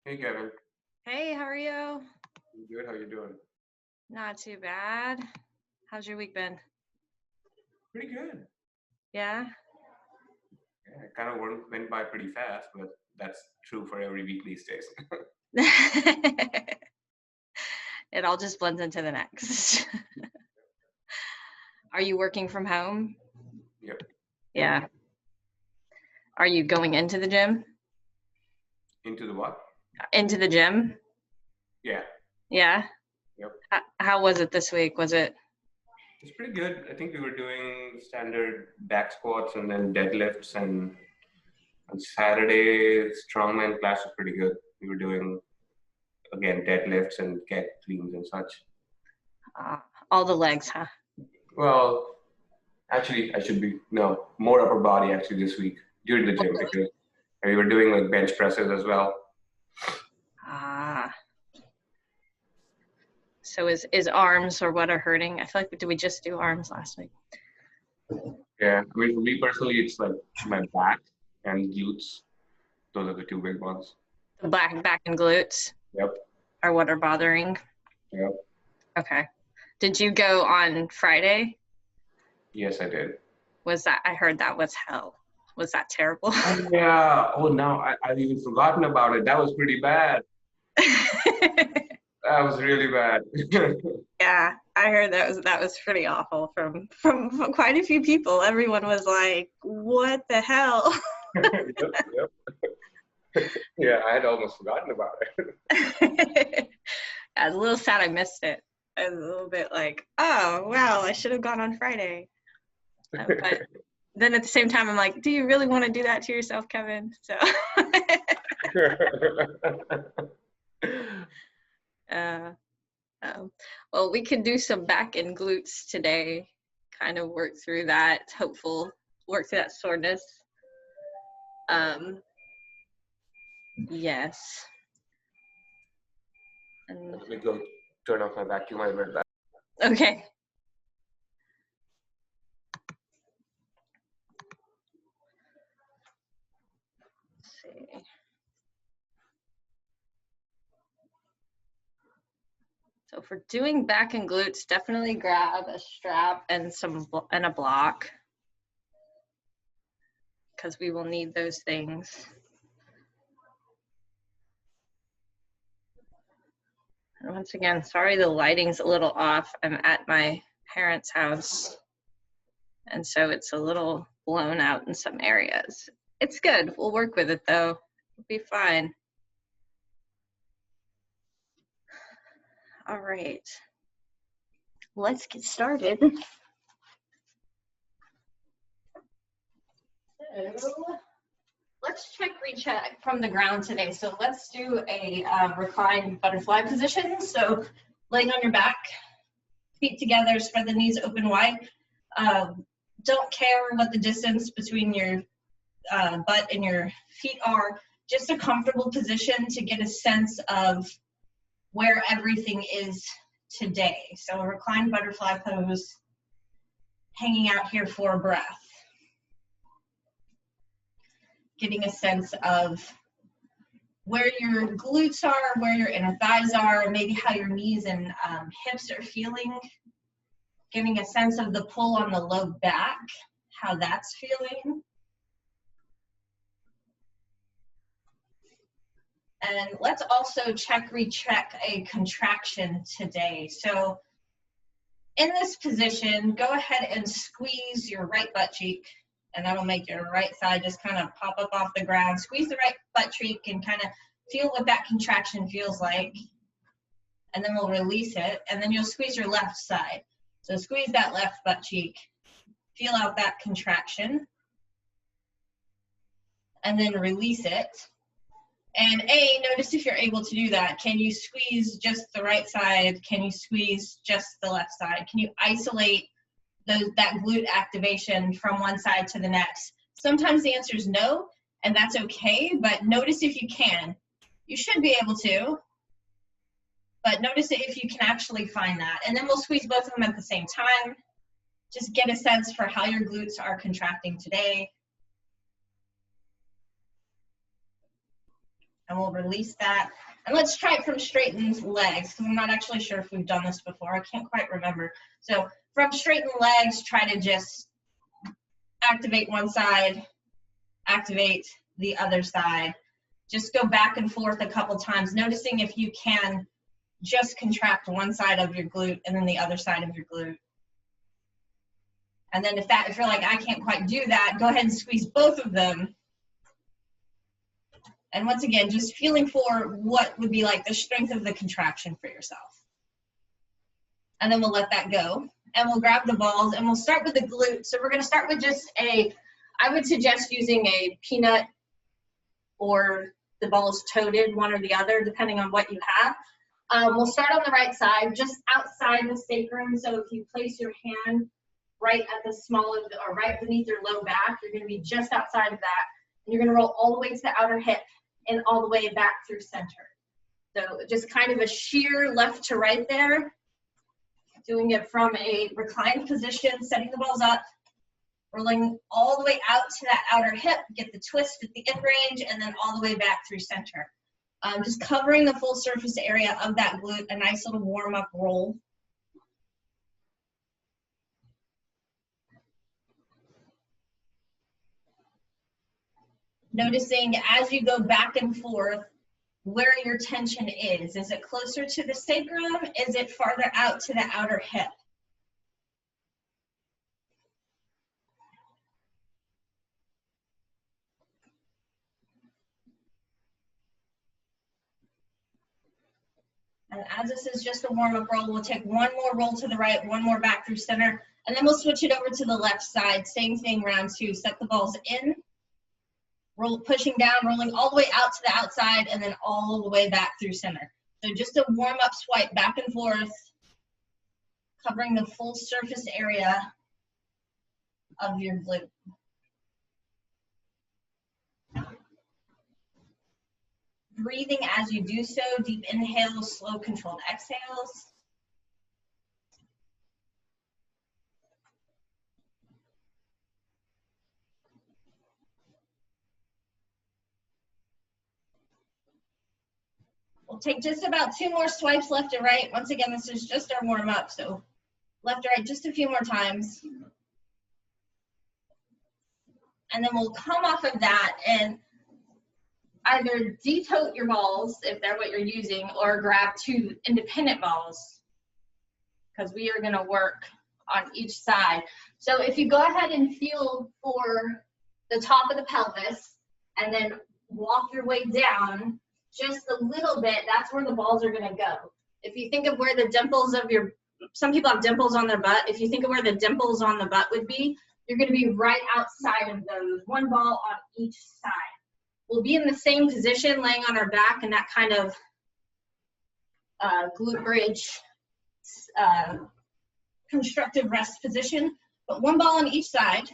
Hey Kevin, Hey, how are you? I'm good. How you doing? Not too bad. How's your week been? Pretty good. Yeah? Yeah, it kind of went by pretty fast, but that's true for every week these days. It all just blends into the next. Are you working from home? Yep. Yeah. Are you going into the gym? Into the what? Into the gym? Yeah. Yeah. Yep. How was it this week? Was it It's pretty good. I think we were doing standard back squats and then deadlifts, and on Saturday strongman class was pretty good. We were doing again deadlifts and get cleans and such. uh, all the legs, huh? Well, actually, I should be no more upper body actually this week during the gym because we were doing like bench presses as well. Ah. So is arms or what are hurting? I feel like did we just do arms last week? Yeah, I mean, for me personally, it's like my back and glutes. Those are the two big ones. The back and glutes Yep, are what are bothering. yep. Okay. Did you go on Friday? Yes, I did. Was that I heard that was hell. Was that terrible? Oh yeah. Oh, now I've even forgotten about it. That was pretty bad. That was really bad. Yeah, I heard that was pretty awful from quite a few people. Everyone was like, "What the hell?" Yep, yep. Yeah, I had almost forgotten about it. I was a little sad I missed it. I was a little bit like, "Oh, wow, I should have gone on Friday." But then at the same time, I'm like, "Do you really want to do that to yourself, Kevin?" So, uh, um, well, we could do some back and glutes today. Kind of work through that. Work through that soreness. Um, yes. And Let me go turn off my vacuum. I read that. okay. Let's see. So if we're doing back and glutes, definitely grab a strap and and a block because we will need those things. And once again, sorry the lighting's a little off. I'm at my parents' house, and so it's a little blown out in some areas. It's good. We'll work with it though. We'll be fine. All right. Let's get started. So let's recheck from the ground today. So let's do a reclined butterfly position. So laying on your back, feet together, spread the knees open wide. Don't care what the distance between your butt and your feet are. Just a comfortable position to get a sense of where everything is today. So a reclined butterfly pose, hanging out here for a breath. Getting a sense of where your glutes are, where your inner thighs are, maybe how your knees and hips are feeling. Getting a sense of the pull on the low back, how that's feeling. And let's also recheck a contraction today. So in this position, go ahead and squeeze your right butt cheek, and that'll make your right side just kind of pop up off the ground. Squeeze the right butt cheek and kind of feel what that contraction feels like. And then we'll release it, and then you'll squeeze your left side. So squeeze that left butt cheek, feel out that contraction, and then release it. And notice if you're able to do that. Can you squeeze just the right side? Can you squeeze just the left side? Can you isolate that glute activation from one side to the next? Sometimes the answer is no, and that's okay, but notice if you can. You should be able to, but notice if you can actually find that. And then we'll squeeze both of them at the same time. Just get a sense for how your glutes are contracting today. And we'll release that. And let's try it from straightened legs, because I'm not actually sure if we've done this before. I can't quite remember. So from straightened legs, try to just activate one side, activate the other side. Just go back and forth a couple times, noticing if you can just contract one side of your glute and then the other side of your glute. And then if you're like, I can't quite do that, go ahead and squeeze both of them. And once again, just feeling for what would be like the strength of the contraction for yourself. And then we'll let that go. And we'll grab the balls and we'll start with the glute. So we're gonna start with just I would suggest using a peanut or the balls toted, one or the other, depending on what you have. We'll start on the right side, just outside the sacrum. So if you place your hand right at the small of or right beneath your low back, you're gonna be just outside of that. And you're gonna roll all the way to the outer hip and all the way back through center. So just kind of a sheer left to right there. Doing it from a reclined position, setting the balls up, rolling all the way out to that outer hip, get the twist at the end range, and then all the way back through center. Just covering the full surface area of that glute, a nice little warm-up roll. Noticing as you go back and forth where your tension is. Is it closer to the sacrum? Is it farther out to the outer hip? And as this is just a warm-up roll, we'll take one more roll to the right, one more back through center, and then we'll switch it over to the left side. Same thing, round two. Set the balls in, roll, pushing down, rolling all the way out to the outside, and then all the way back through center. So just a warm-up swipe back and forth, covering the full surface area of your glute. Breathing as you do so, deep inhales, slow controlled exhales. We'll take just about 2 more swipes left and right. Once again, this is just our warm up, so left or right just a few more times. And then we'll come off of that and either detote your balls, if they're what you're using, or grab 2 independent balls, because we are gonna work on each side. So if you go ahead and feel for the top of the pelvis and then walk your way down just a little bit, that's where the balls are gonna go. If you think of where the dimples of some people have dimples on their butt. If you think of where the dimples on the butt would be, you're gonna be right outside of those, 1 ball on each side. We'll be in the same position, laying on our back in that kind of glute bridge, constructive rest position, but 1 ball on each side,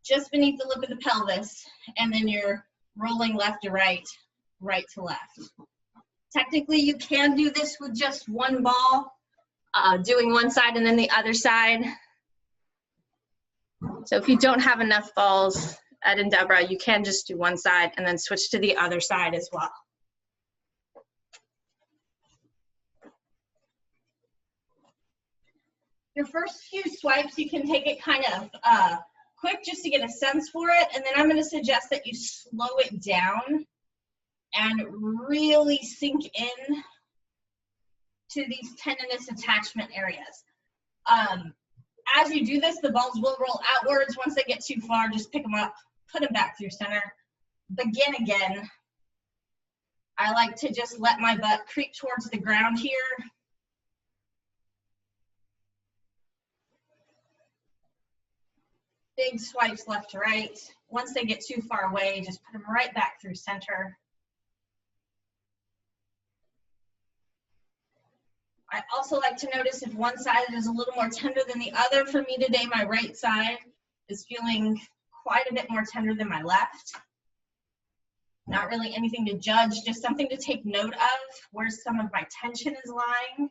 just beneath the lip of the pelvis, and then you're rolling left to right, right to left. Technically, you can do this with just 1 ball, doing one side and then the other side. So if you don't have enough balls at Endeavor, you can just do one side and then switch to the other side as well. Your first few swipes, you can take it kind of quick just to get a sense for it, and then I'm going to suggest that you slow it down and really sink in to these tendinous attachment areas. As you do this, the balls will roll outwards. Once they get too far, just pick them up, put them back through center. Begin again. I like to just let my butt creep towards the ground here. Big swipes left to right. Once they get too far away, just put them right back through center. I also like to notice if one side is a little more tender than the other. For me today, my right side is feeling quite a bit more tender than my left. Not really anything to judge, just something to take note of where some of my tension is lying.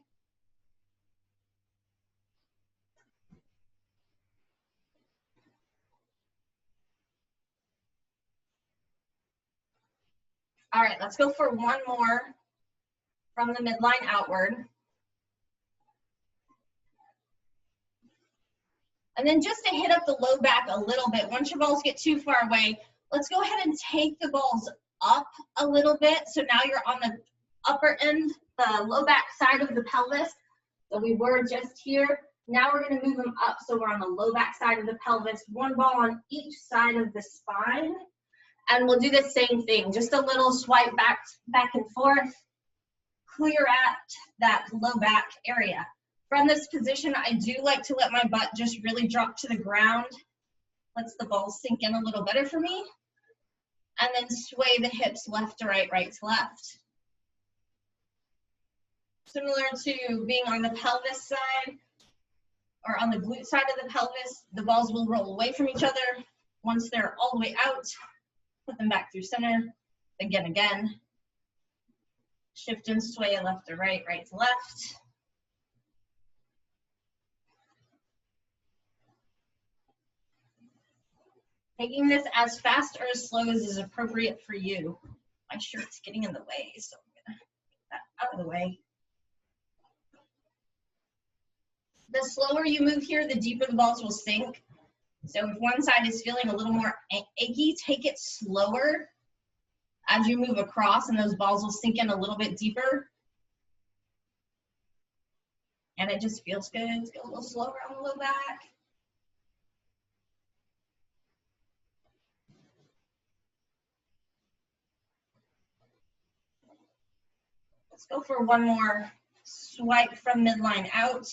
All right, let's go for one more from the midline outward. And then just to hit up the low back a little bit, once your balls get too far away, let's go ahead and take the balls up a little bit. So now you're on the upper end, the low back side of the pelvis. So we were just here. Now we're going to move them up so we're on the low back side of the pelvis, one ball on each side of the spine. And we'll do the same thing, just a little swipe back and forth, clear at that low back area. From this position, I do like to let my butt just really drop to the ground. Lets the balls sink in a little better for me. And then sway the hips left to right, right to left. Similar to being on the pelvis side or on the glute side of the pelvis, the balls will roll away from each other. Once they're all the way out, put them back through center. Again. Shift and sway left to right, right to left. Taking this as fast or as slow as is appropriate for you. My shirt's getting in the way, so I'm gonna get that out of the way. The slower you move here, the deeper the balls will sink. So if one side is feeling a little more achy, take it slower as you move across, and those balls will sink in a little bit deeper. And it just feels good. Let's go a little slower on the low back. Let's go for one more swipe from midline out.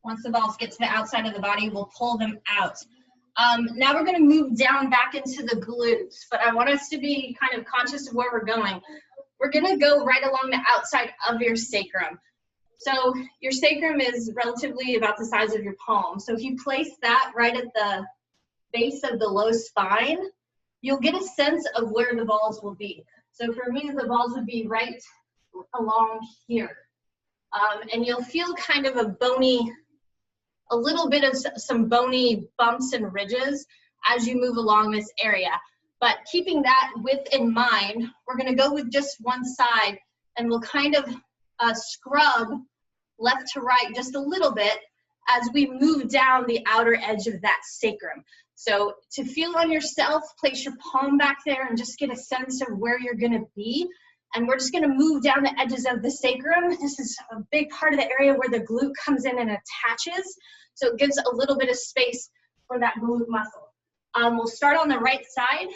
Once the balls get to the outside of the body, we'll pull them out. Now we're going to move down back into the glutes, but I want us to be kind of conscious of where we're going. We're going to go right along the outside of your sacrum. So your sacrum is relatively about the size of your palm. So if you place that right at the base of the low spine, you'll get a sense of where the balls will be. So for me, the balls would be right along here. And you'll feel kind of a little bit of some bony bumps and ridges as you move along this area. But keeping that width in mind, we're going to go with just one side, and we'll kind of scrub left to right just a little bit as we move down the outer edge of that sacrum. So to feel on yourself, place your palm back there and just get a sense of where you're going to be. And we're just going to move down the edges of the sacrum. This is a big part of the area where the glute comes in and attaches. So it gives a little bit of space for that glute muscle. We'll start on the right side.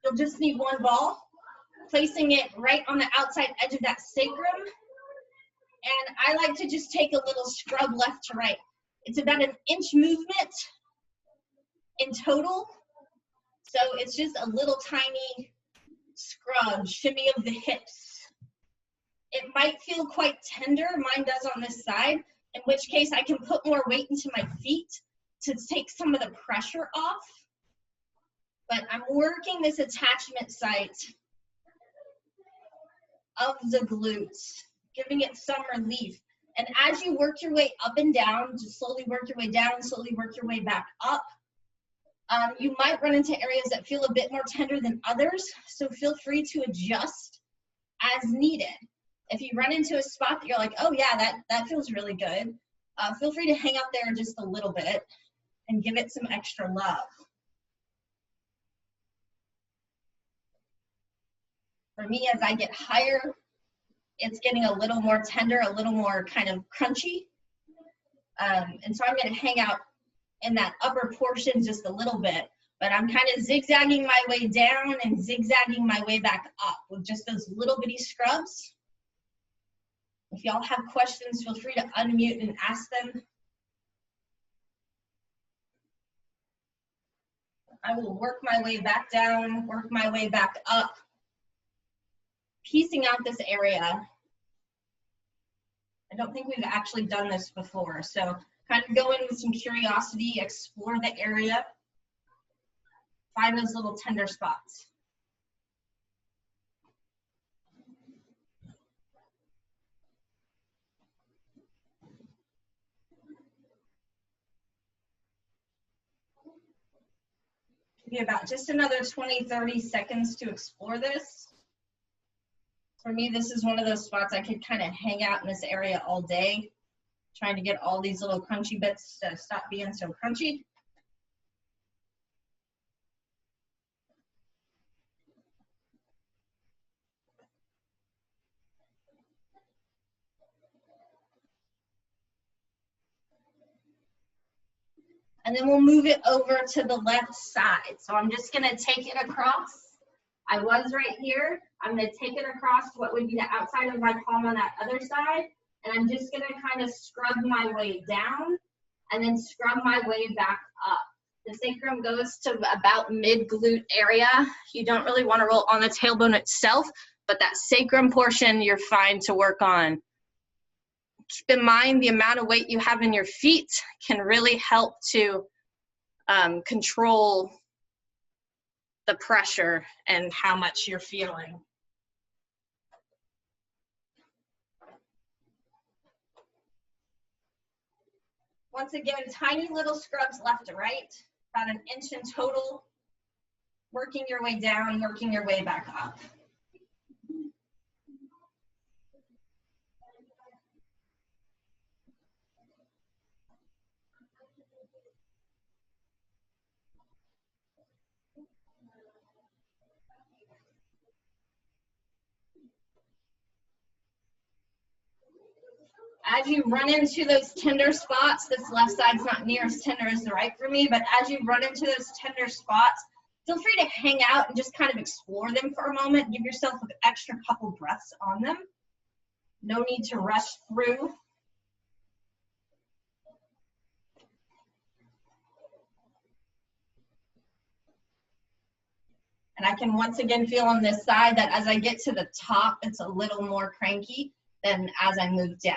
You'll just need one ball, placing it right on the outside edge of that sacrum. And I like to just take a little scrub left to right. It's about an inch movement in total. So it's just a little tiny scrub, shimmy of the hips. It might feel quite tender, mine does on this side, in which case I can put more weight into my feet to take some of the pressure off. But I'm working this attachment site of the glutes, giving it some relief. And as you work your way up and down, just slowly work your way down, slowly work your way back up. You might run into areas that feel a bit more tender than others, so feel free to adjust as needed. If you run into a spot that you're like, oh yeah, that feels really good, feel free to hang out there just a little bit and give it some extra love. For me, as I get higher, it's getting a little more tender, a little more kind of crunchy. And so I'm going to hang out in that upper portion just a little bit, but I'm kind of zigzagging my way down and zigzagging my way back up with just those little bitty scrubs. If y'all have questions, feel free to unmute and ask them. I will work my way back down, work my way back up, piecing out this area. I don't think we've actually done this before, so kind of go in with some curiosity, explore the area, find those little tender spots. Give you about just another 20, 30 seconds to explore this. For me, this is one of those spots I could kind of hang out in this area all day, trying to get all these little crunchy bits to stop being so crunchy. And then we'll move it over to the left side. So I'm just gonna take it across. I was right here. I'm gonna take it across to what would be the outside of my palm on that other side. And I'm just gonna kind of scrub my way down and then scrub my way back up. The sacrum goes to about mid-glute area. You don't really wanna roll on the tailbone itself, but that sacrum portion you're fine to work on. Keep in mind the amount of weight you have in your feet can really help to control the pressure and how much you're feeling. Once again, tiny little scrubs left to right, about an inch in total, working your way down, working your way back up. As you run into those tender spots, this left side's not near as tender as the right for me, but as you run into those tender spots, feel free to hang out and just kind of explore them for a moment. Give yourself an extra couple breaths on them. No need to rush through. And I can once again feel on this side that as I get to the top, it's a little more cranky than as I move down.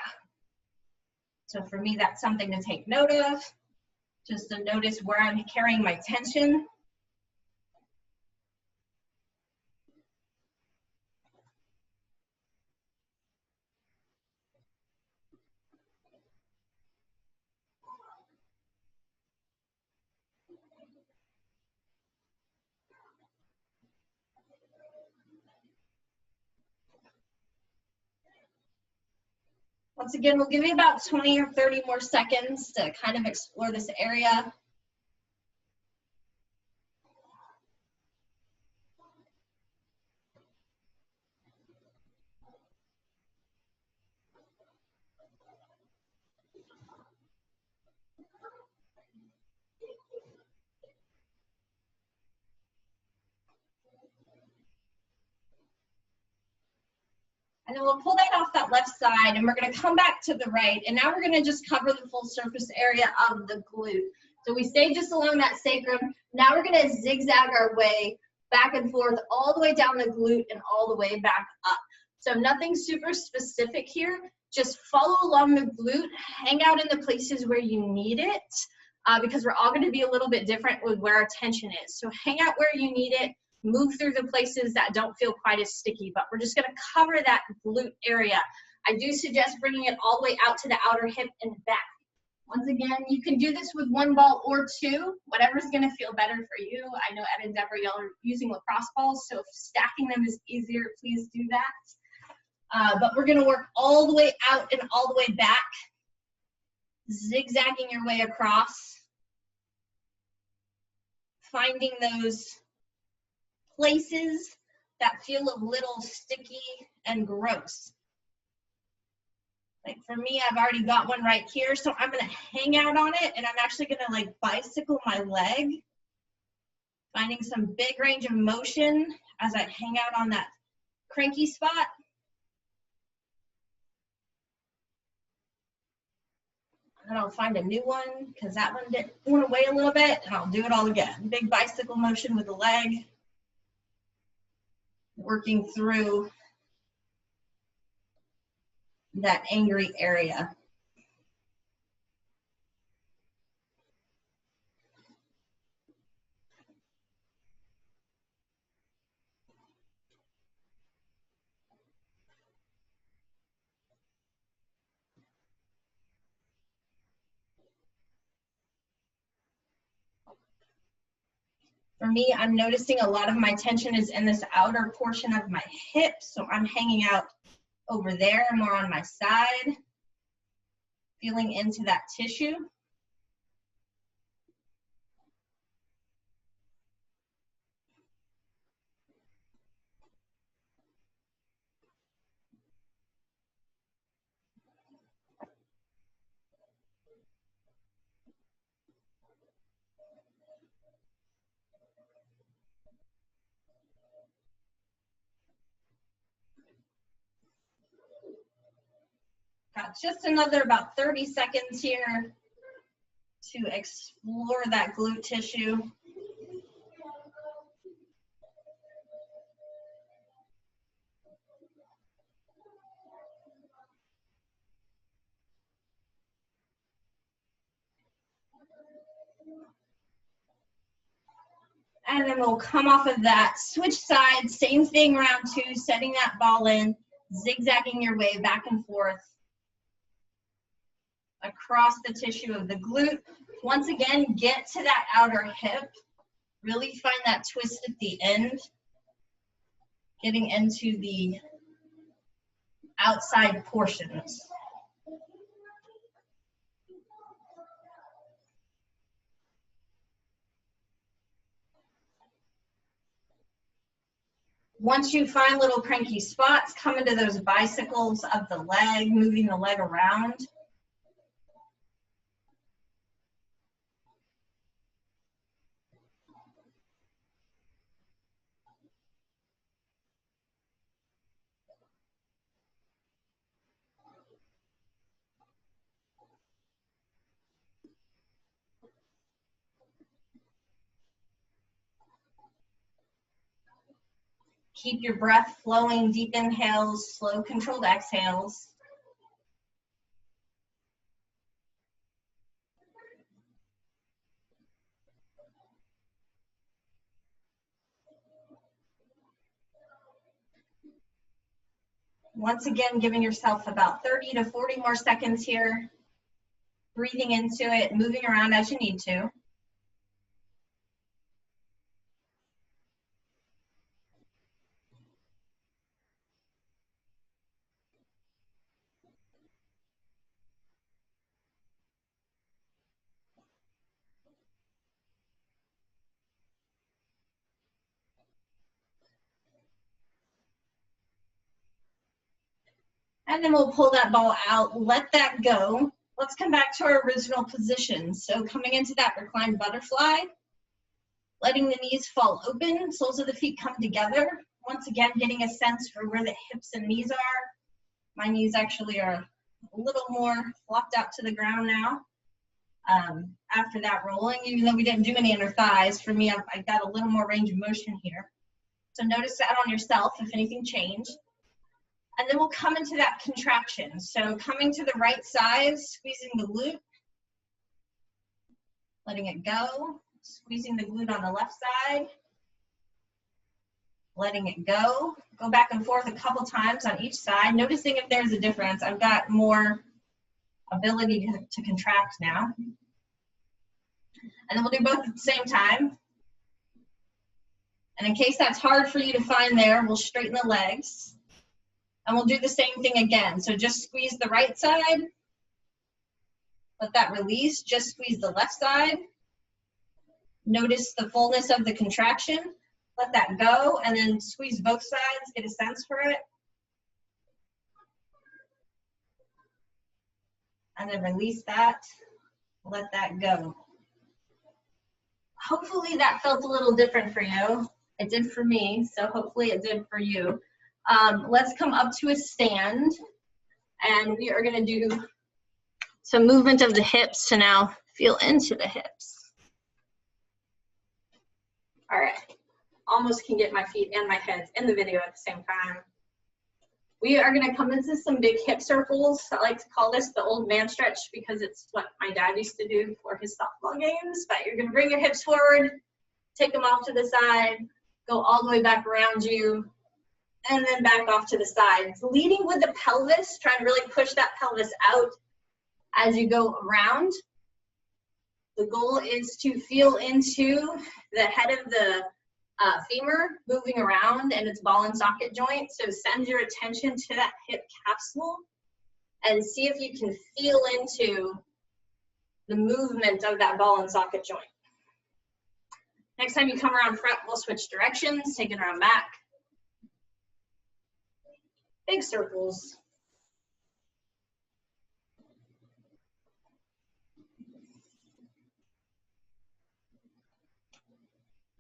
So for me, that's something to take note of, just to notice where I'm carrying my tension. Once again, we'll give you about 20 or 30 more seconds to kind of explore this area. And then we'll pull that off that left side and we're gonna come back to the right. And now we're gonna just cover the full surface area of the glute. So we stayed just along that sacrum. Now we're gonna zigzag our way back and forth all the way down the glute and all the way back up. So nothing super specific here. Just follow along the glute, hang out in the places where you need it, because we're all gonna be a little bit different with where our tension is. So hang out where you need it. Move through the places that don't feel quite as sticky, but we're just gonna cover that glute area. I do suggest bringing it all the way out to the outer hip and back. Once again, you can do this with one ball or two, whatever's gonna feel better for you. I know Ed and Deborah, y'all are using lacrosse balls, so if stacking them is easier, please do that. But we're gonna work all the way out and all the way back, zigzagging your way across, finding those places that feel a little sticky and gross. Like for me, I've already got one right here, so I'm gonna hang out on it and I'm actually gonna like bicycle my leg, finding some big range of motion as I hang out on that cranky spot. And I'll find a new one because that one went away a little bit and I'll do it all again. Big bicycle motion with the leg. Working through that angry area. For me, I'm noticing a lot of my tension is in this outer portion of my hip, so I'm hanging out over there, more on my side, feeling into that tissue. Got just another about 30 seconds here to explore that glute tissue. And then we'll come off of that, switch sides, same thing, round two, setting that ball in, zigzagging your way back and forth across the tissue of the glute. Once again, get to that outer hip. Really find that twist at the end. Getting into the outside portions. Once you find little cranky spots, come into those bicycles of the leg, moving the leg around. Keep your breath flowing, deep inhales, slow controlled exhales. Once again, giving yourself about 30 to 40 more seconds here. Breathing into it, moving around as you need to. And then we'll pull that ball out, let that go. Let's come back to our original position. So coming into that reclined butterfly, letting the knees fall open, soles of the feet come together. Once again, getting a sense for where the hips and knees are. My knees actually are a little more flopped out to the ground now. After that rolling, even though we didn't do any inner thighs, for me, I got a little more range of motion here. So notice that on yourself if anything changed. And then we'll come into that contraction. So coming to the right side, squeezing the glute, letting it go, squeezing the glute on the left side, letting it go. Go back and forth a couple times on each side, noticing if there's a difference. I've got more ability to contract now. And then we'll do both at the same time. And in case that's hard for you to find there, we'll straighten the legs. And we'll do the same thing again. So just squeeze the right side. Let that release. Just squeeze the left side. Notice the fullness of the contraction. Let that go. And then squeeze both sides. Get a sense for it. And then release that. Let that go. Hopefully that felt a little different for you. It did for me, so hopefully it did for you. Let's come up to a stand, and we are going to do some movement of the hips to now feel into the hips. All right, almost can get my feet and my head in the video at the same time. We are going to come into some big hip circles. I like to call this the old man stretch because it's what my dad used to do for his softball games. But you're going to bring your hips forward, take them off to the side, go all the way back around you, and then back off to the sides. Leading with the pelvis, trying to really push that pelvis out as you go around. The goal is to feel into the head of the femur moving around and its ball and socket joint. So send your attention to that hip capsule and see if you can feel into the movement of that ball and socket joint. Next time you come around front, we'll switch directions, take it around back. Big circles.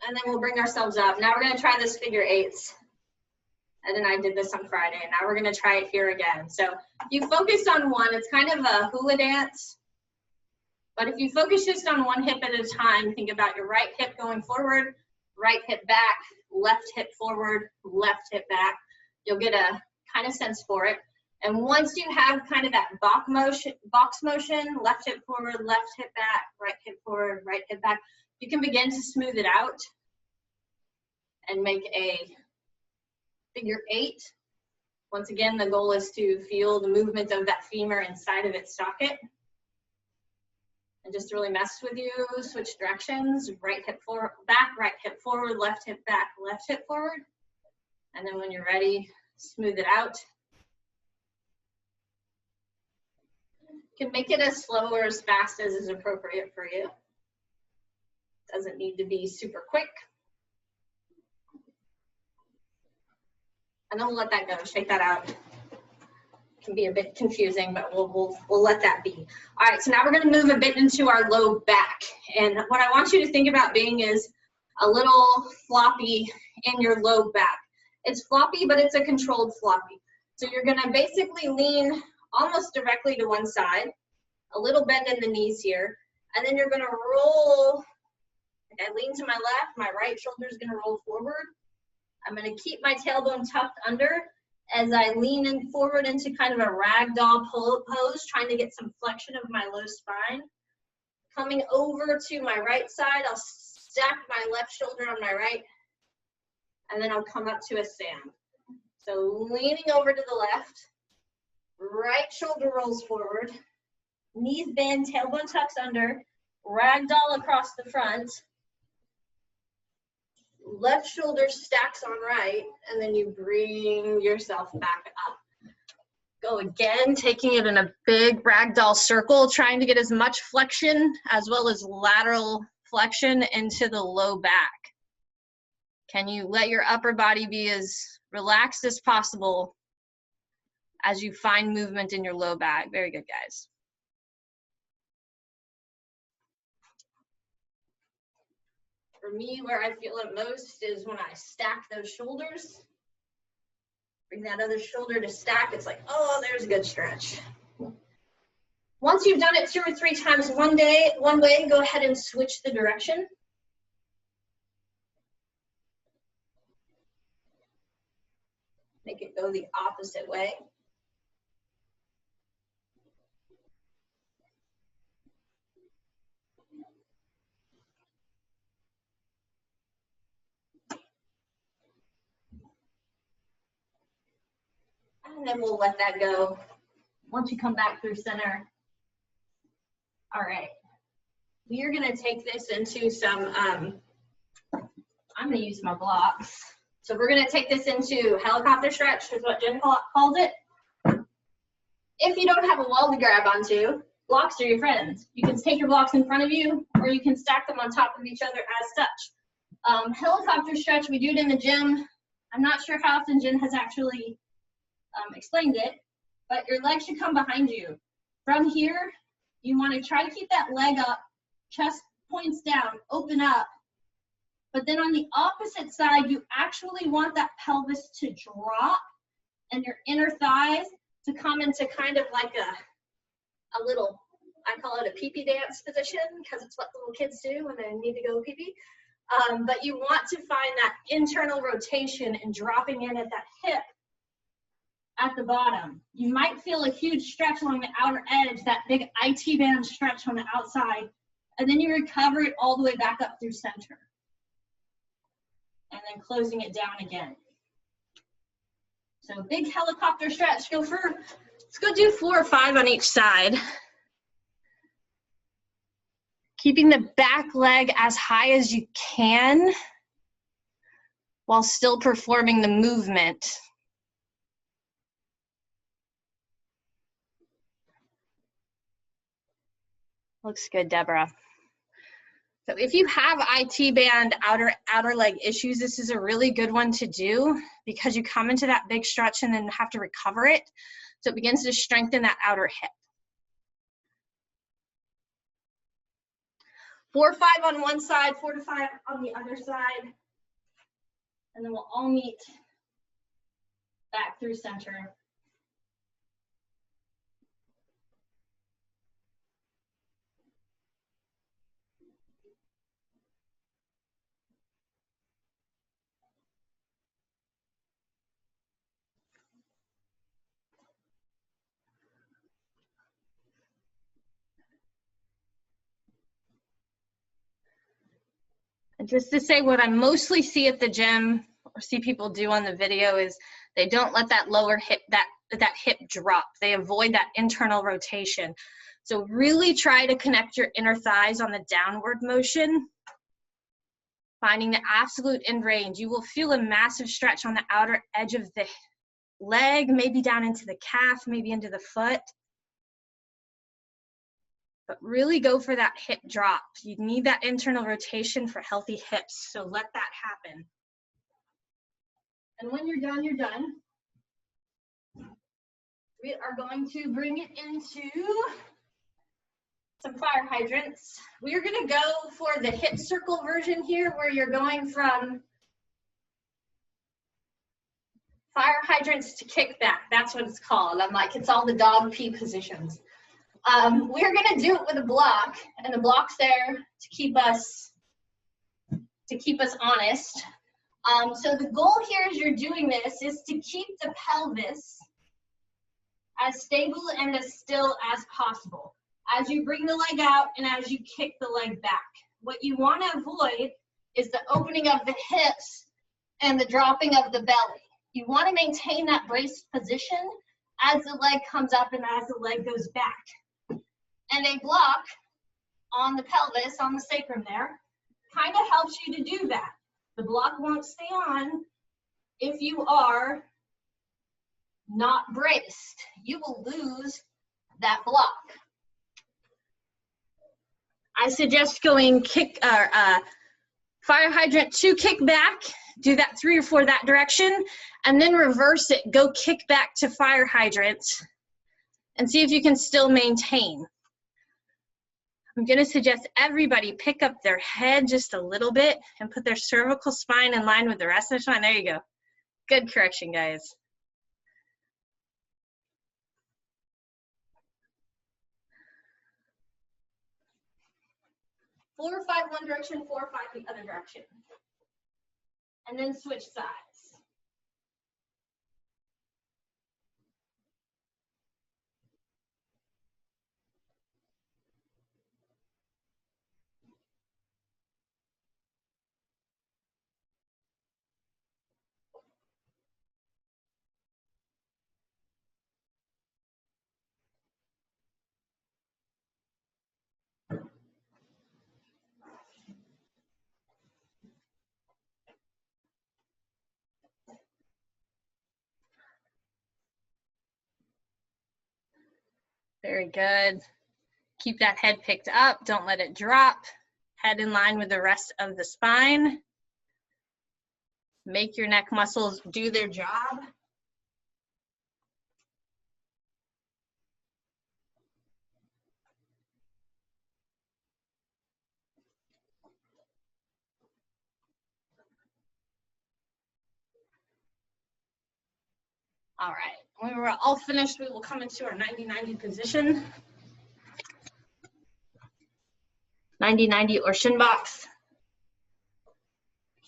And then we'll bring ourselves up. Now we're gonna try this figure eights. Ed and I did this on Friday, and now we're gonna try it here again. So you focus on one, it's kind of a hula dance, but if you focus just on one hip at a time, think about your right hip going forward, right hip back, left hip forward, left hip back. You'll get a kind of sense for it. And once you have kind of that box motion, left hip forward, left hip back, right hip forward, right hip back, you can begin to smooth it out and make a figure eight. Once again, the goal is to feel the movement of that femur inside of its socket. And just to really mess with you, switch directions, right hip forward, back, right hip forward, left hip back, left hip forward. And then when you're ready, smooth it out. You can make it as slow or as fast as is appropriate for you. Doesn't need to be super quick. And then we'll let that go, shake that out. Can be a bit confusing, but we'll let that be. All right, so now we're gonna move a bit into our low back. And what I want you to think about being is a little floppy in your low back. It's floppy, but it's a controlled floppy. So you're gonna basically lean almost directly to one side, a little bend in the knees here, and then you're gonna roll. I lean to my left, my right shoulder is gonna roll forward. I'm gonna keep my tailbone tucked under as I lean in forward into kind of a ragdoll pose, trying to get some flexion of my low spine. Coming over to my right side, I'll stack my left shoulder on my right, and then I'll come up to a stand. So leaning over to the left, right shoulder rolls forward, knees bend, tailbone tucks under, ragdoll across the front, left shoulder stacks on right, and then you bring yourself back up. Go again, taking it in a big ragdoll circle, trying to get as much flexion as well as lateral flexion into the low back. Can you let your upper body be as relaxed as possible as you find movement in your low back? Very good, guys. For me, where I feel it most is when I stack those shoulders. Bring that other shoulder to stack. It's like, oh, there's a good stretch. Once you've done it 2 or 3 times one way, go ahead and switch the direction. Make it go the opposite way. And then we'll let that go once you come back through center. All right, we are gonna take this into some, I'm gonna use my blocks. So we're gonna take this into helicopter stretch, is what Jen called it. If you don't have a wall to grab onto, blocks are your friends. You can take your blocks in front of you, or you can stack them on top of each other as such. Helicopter stretch, we do it in the gym. I'm not sure how often Jen has actually explained it, but your leg should come behind you. From here, you want to try to keep that leg up, chest points down, open up. But then on the opposite side, you actually want that pelvis to drop and your inner thighs to come into kind of like a little, I call it a pee-pee dance position, because it's what little kids do when they need to go pee-pee. But you want to find that internal rotation and dropping in at that hip at the bottom. You might feel a huge stretch along the outer edge, that big IT band stretch on the outside, and then you recover it all the way back up through center. And then closing it down again. So big helicopter stretch. Let's go do 4 or 5 on each side. Keeping the back leg as high as you can while still performing the movement. Looks good, Deborah. So if you have IT band outer leg issues, this is a really good one to do because you come into that big stretch and then have to recover it. So it begins to strengthen that outer hip. 4-5 on one side, 4-5 on the other side. And then we'll all meet back through center. And just to say what I mostly see at the gym or see people do on the video is they don't let that lower hip, that hip drop. They avoid that internal rotation. So really try to connect your inner thighs on the downward motion, finding the absolute end range. You will feel a massive stretch on the outer edge of the leg, maybe down into the calf, maybe into the foot. But really go for that hip drop. You need that internal rotation for healthy hips, so let that happen. And when you're done, you're done. We are going to bring it into some fire hydrants. We are gonna go for the hip circle version here, where you're going from fire hydrants to kickback. That's what it's called. I'm like, it's all the dog pee positions. We're gonna do it with a block, and the block's there to keep us honest. So the goal here as you're doing this is to keep the pelvis as stable and as still as possible as you bring the leg out and as you kick the leg back. What you want to avoid is the opening of the hips and the dropping of the belly. You want to maintain that braced position as the leg comes up and as the leg goes back. And a block on the pelvis, on the sacrum there, kind of helps you to do that. The block won't stay on if you are not braced. You will lose that block. I suggest going fire hydrant to kick back, do that 3 or 4 that direction, and then reverse it, go kick back to fire hydrant, and see if you can still maintain. I'm going to suggest everybody pick up their head just a little bit and put their cervical spine in line with the rest of the spine. There you go. Good correction, guys. Four or 5 one direction, 4 or 5 the other direction. And then switch sides. Very good. Keep that head picked up. Don't let it drop. Head in line with the rest of the spine. Make your neck muscles do their job. All right, when we're all finished, we will come into our 90-90 position. 90-90 or shin box.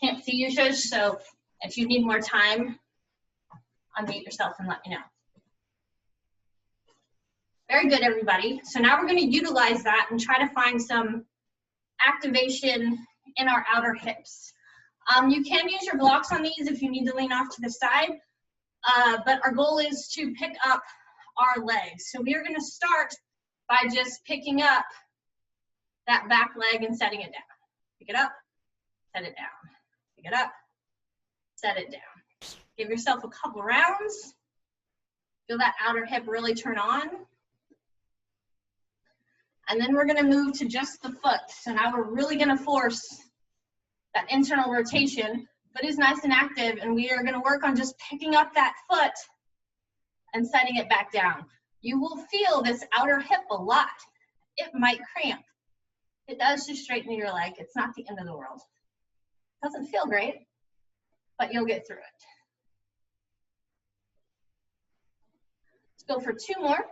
Can't see you, Shush, so if you need more time, unmute yourself and let me know. Very good, everybody. So now we're going to utilize that and try to find some activation in our outer hips. You can use your blocks on these if you need to lean off to the side. But our goal is to pick up our legs. So we are going to start by just picking up that back leg and setting it down. Pick it up, set it down. Pick it up, set it down. Give yourself a couple rounds. Feel that outer hip really turn on. And then we're gonna move to just the foot. So now we're really gonna force that internal rotation. Foot is nice and active, and we are gonna work on just picking up that foot and setting it back down. You will feel this outer hip a lot. It might cramp. It does just straighten your leg. It's not the end of the world. Doesn't feel great, but you'll get through it. Let's go for 2 more.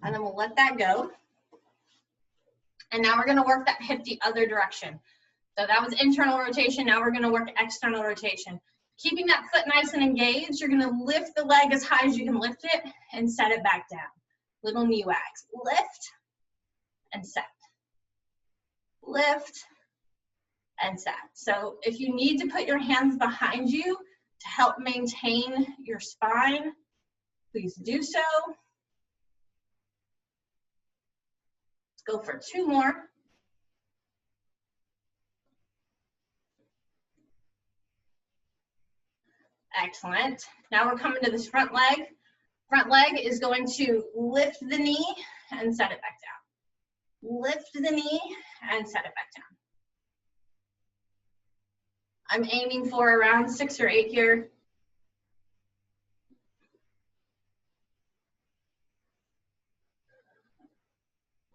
And then we'll let that go. And now we're gonna work that hip the other direction. So that was internal rotation, now we're gonna work external rotation. Keeping that foot nice and engaged, you're gonna lift the leg as high as you can lift it and set it back down. Little knee wags. Lift and set. Lift and set. So if you need to put your hands behind you to help maintain your spine, please do so. Let's go for 2 more. Excellent. Now we're coming to this front leg. Front leg is going to lift the knee and set it back down. Lift the knee and set it back down. I'm aiming for around 6 or 8 here.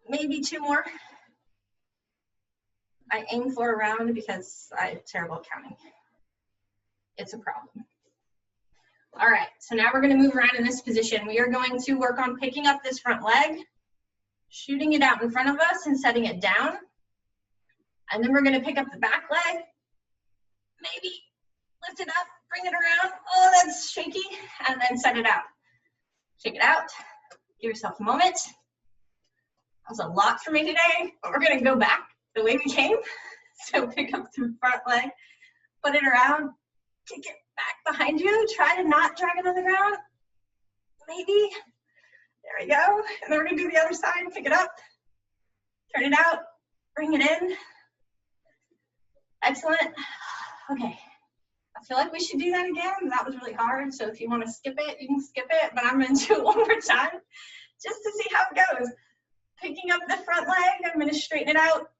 Maybe 2 more. I aim for around because I'm terrible at counting. It's a problem. All right, so now we're gonna move around in this position. We are going to work on picking up this front leg, shooting it out in front of us and setting it down. And then we're gonna pick up the back leg, maybe lift it up, bring it around. Oh, that's shaky. And then set it out. Shake it out, give yourself a moment. That was a lot for me today, but we're gonna go back the way we came. So pick up the front leg, put it around, kick it back behind you. Try to not drag it on the ground. Maybe. There we go. And then we're gonna do the other side. Pick it up, turn it out, bring it in. Excellent. Okay. I feel like we should do that again. That was really hard. So if you want to skip it, you can skip it, but I'm gonna do it one more time just to see how it goes. Picking up the front leg, I'm gonna straighten it out.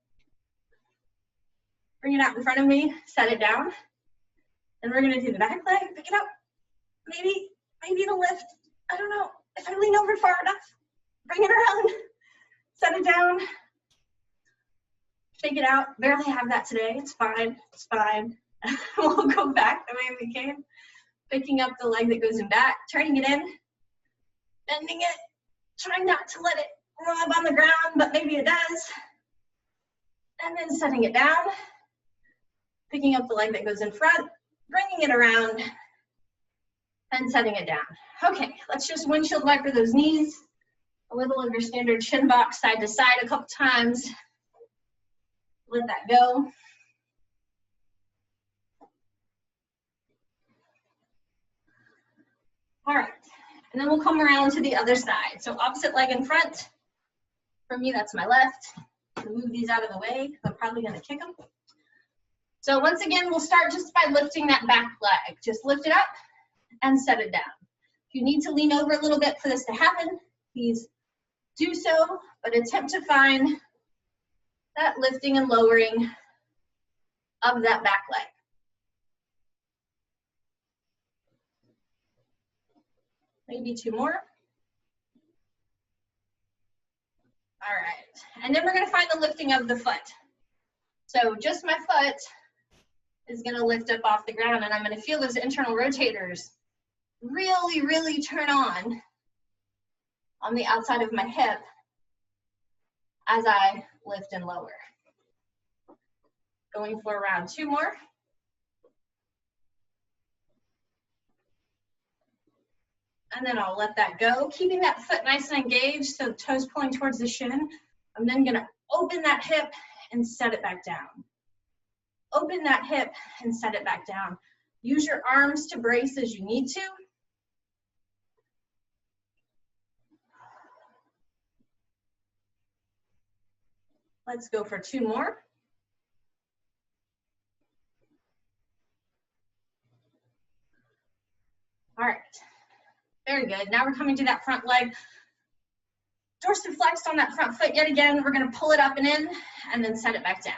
Bring it out in front of me, set it down. And we're gonna do the back leg, pick it up. Maybe the lift, I don't know. If I lean over far enough, bring it around, set it down. Shake it out, barely have that today, it's fine, it's fine. We'll go back the way we came. Picking up the leg that goes in back, turning it in, bending it, trying not to let it rub on the ground, but maybe it does. And then setting it down, picking up the leg that goes in front, bringing it around, and setting it down. Okay, let's just windshield wiper those knees. A little of your standard chin box side to side a couple times. Let that go. All right, and then we'll come around to the other side. So opposite leg in front. For me, that's my left. Move these out of the way. I'm probably gonna kick them. So once again, we'll start just by lifting that back leg. Just lift it up and set it down. If you need to lean over a little bit for this to happen, please do so, but attempt to find that lifting and lowering of that back leg. Maybe 2 more. All right, and then we're gonna find the lifting of the foot. So just my foot is gonna lift up off the ground, and I'm gonna feel those internal rotators really, really turn on the outside of my hip as I lift and lower. Going for around 2 more. And then I'll let that go, keeping that foot nice and engaged, so the toes pulling towards the shin. I'm then gonna open that hip and set it back down. Open that hip and set it back down. Use your arms to brace as you need to. Let's go for 2 more. All right, very good. Now we're coming to that front leg. Dorsiflexed on that front foot yet again. We're gonna pull it up and in, and then set it back down.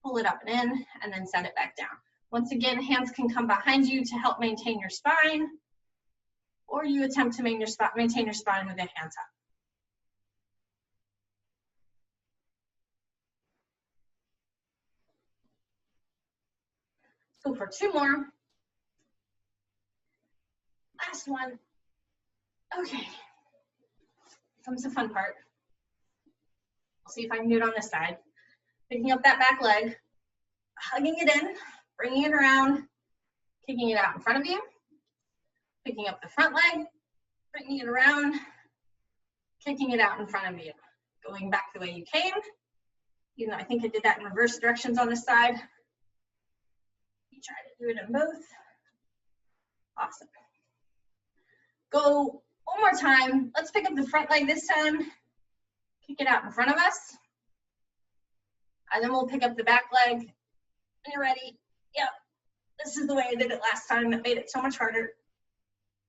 Pull it up and in, and then set it back down. Once again, hands can come behind you to help maintain your spine, or you attempt to maintain your spine with the hands up. Go for 2 more. Last one. Okay. Comes the fun part. I'll see if I can do it on this side. Picking up that back leg, hugging it in, bringing it around, kicking it out in front of you, picking up the front leg, bringing it around, kicking it out in front of you, going back the way you came. Even though I think I did that in reverse directions on this side. You try to do it in both. Awesome. Go one more time. Let's pick up the front leg this time. Kick it out in front of us. And then we'll pick up the back leg. When you're ready, yep. This is the way I did it last time. That made it so much harder.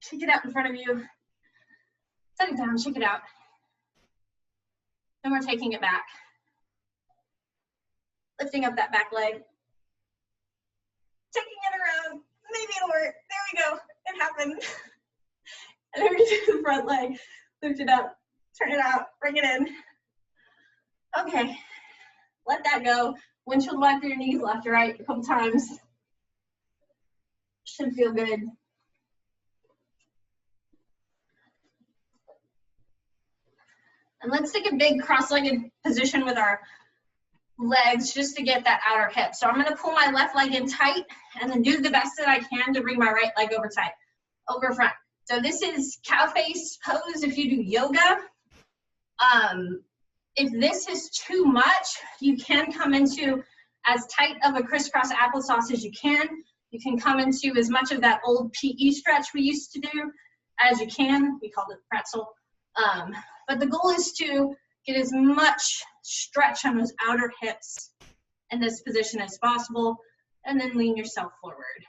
Kick it out in front of you. Set it down, shake it out. Then we're taking it back. Lifting up that back leg. Taking it around. Maybe it'll work. There we go. It happened. And then we do the front leg. Lift it up. Turn it out. Bring it in. Okay. Let that go. Windshield wiper your knees left to right a couple times. Should feel good. And let's take a big cross-legged position with our legs just to get that outer hip. So I'm gonna pull my left leg in tight and then do the best that I can to bring my right leg over tight, over front. So this is cow face pose if you do yoga. If this is too much, you can come into as tight of a crisscross applesauce as you can. You can come into as much of that old PE stretch we used to do as you can. We called it pretzel. But the goal is to get as much stretch on those outer hips in this position as possible, and then lean yourself forward.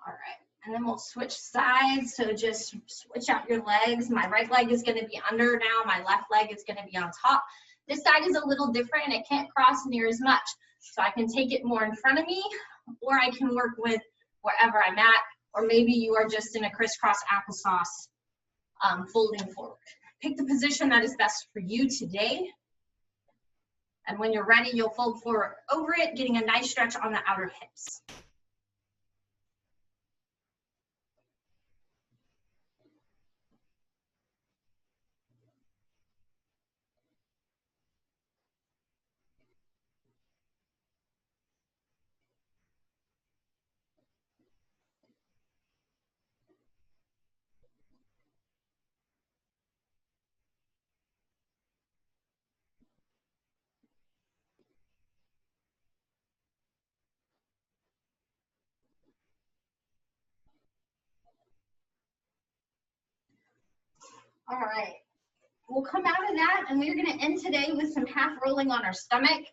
All right, and then we'll switch sides. So just switch out your legs. My right leg is gonna be under now. My left leg is gonna be on top. This side is a little different and it can't cross near as much. So I can take it more in front of me, or I can work with wherever I'm at, or maybe you are just in a crisscross applesauce, folding forward. Pick the position that is best for you today. And when you're ready, you'll fold forward over it, getting a nice stretch on the outer hips. All right, we'll come out of that and we're gonna end today with some half rolling on our stomach.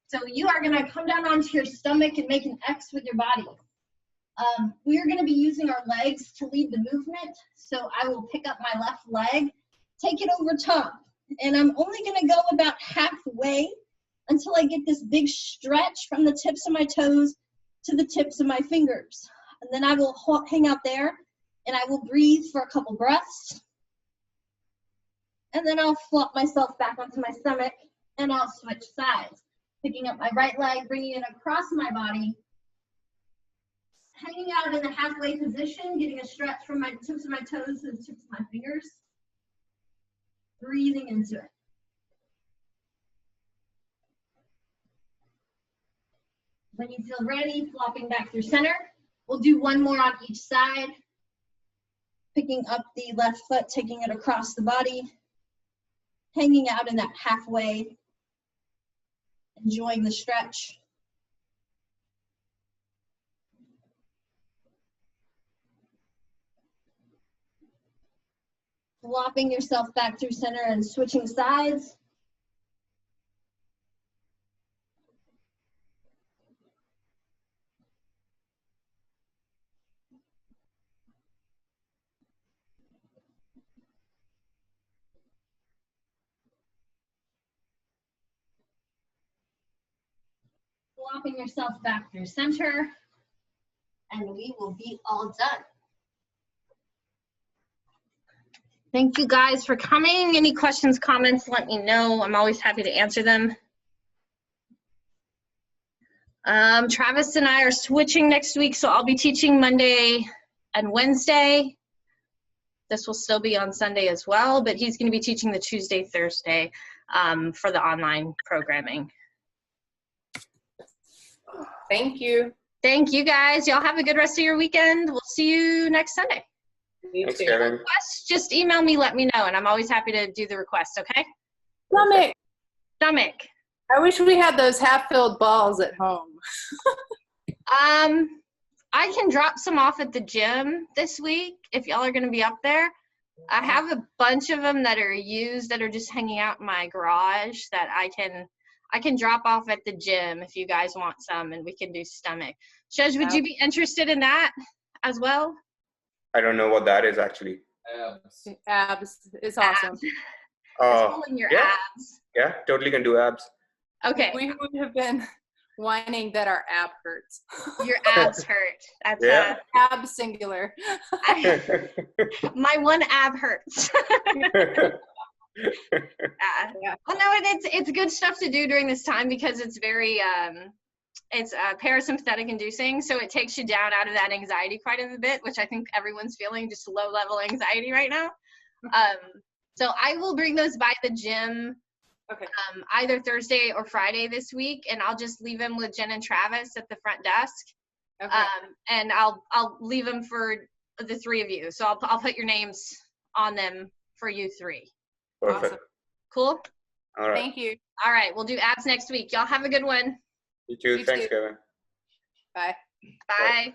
So you are gonna come down onto your stomach and make an X with your body. We are gonna be using our legs to lead the movement. So I will pick up my left leg, take it over top, and I'm only gonna go about halfway until I get this big stretch from the tips of my toes to the tips of my fingers. And then I will hang out there and I will breathe for a couple breaths. And then I'll flop myself back onto my stomach and I'll switch sides. Picking up my right leg, bringing it across my body, hanging out in the halfway position, getting a stretch from my tips of my toes to the tips of my fingers. Breathing into it. When you feel ready, flopping back through center. We'll do one more on each side. Picking up the left foot, taking it across the body, hanging out in that halfway, enjoying the stretch. Flopping yourself back through center and switching sides. Flopping yourself back through center, and we will be all done. Thank you guys for coming. Any questions, comments, let me know. I'm always happy to answer them. Travis and I are switching next week, so I'll be teaching Monday and Wednesday. This will still be on Sunday as well, but he's going to be teaching the Tuesday, Thursday for the online programming. Thank you. Thank you guys. Y'all have a good rest of your weekend. We'll see you next Sunday. Thanks, Kevin. Requests, just email me, let me know, and I'm always happy to do the request, okay? Stomach. I wish we had those half-filled balls at home. I can drop some off at the gym this week if y'all are going to be up there. I have a bunch of them that are used that are just hanging out in my garage that I can drop off at the gym if you guys want some, and we can do stomach. Shej, would you be interested in that as well? I don't know what that is actually. Abs. It's awesome. Abs. It's pulling your abs. Yeah, totally can do abs. Okay. We would have been whining that our ab hurts. Your abs hurt. That's ab singular. My one ab hurts. Well, no, it's good stuff to do during this time because it's very it's parasympathetic inducing, so it takes you down out of that anxiety quite a bit, which I think everyone's feeling, just low level anxiety right now. So I will bring those by the gym either Thursday or Friday this week, and I'll just leave them with Jen and Travis at the front desk. And I'll leave them for the three of you. So I'll put your names on them for you three. Perfect. Awesome. Cool? All right. Thank you. All right, we'll do abs next week. Y'all have a good one. You too. You Thanks, too. Kevin. Bye. Bye.